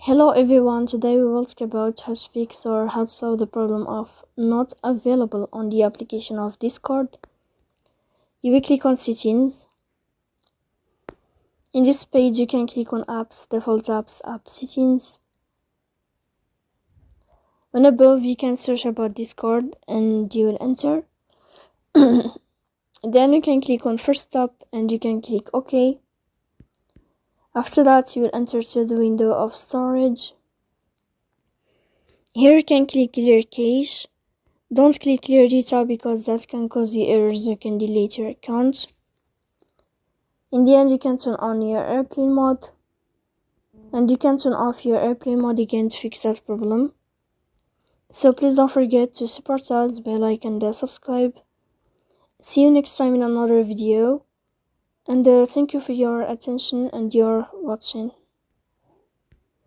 Hello everyone, today we will talk about how to fix or how to solve the problem of not available on the application of Discord. You will click on settings. In this page you can click on apps, default apps, app settings. On above you can search about Discord and you will enter. Then you can click on first stop and you can click OK. After that you will enter to the window of storage. Here you can click clear cache. Don't click clear data because that can cause you errors. You can delete your account. In the end you can turn on your airplane mode and you can turn off your airplane mode again to fix that problem. So please don't forget to support us by like and subscribe. See you next time in another video, and thank you for your attention and your watching.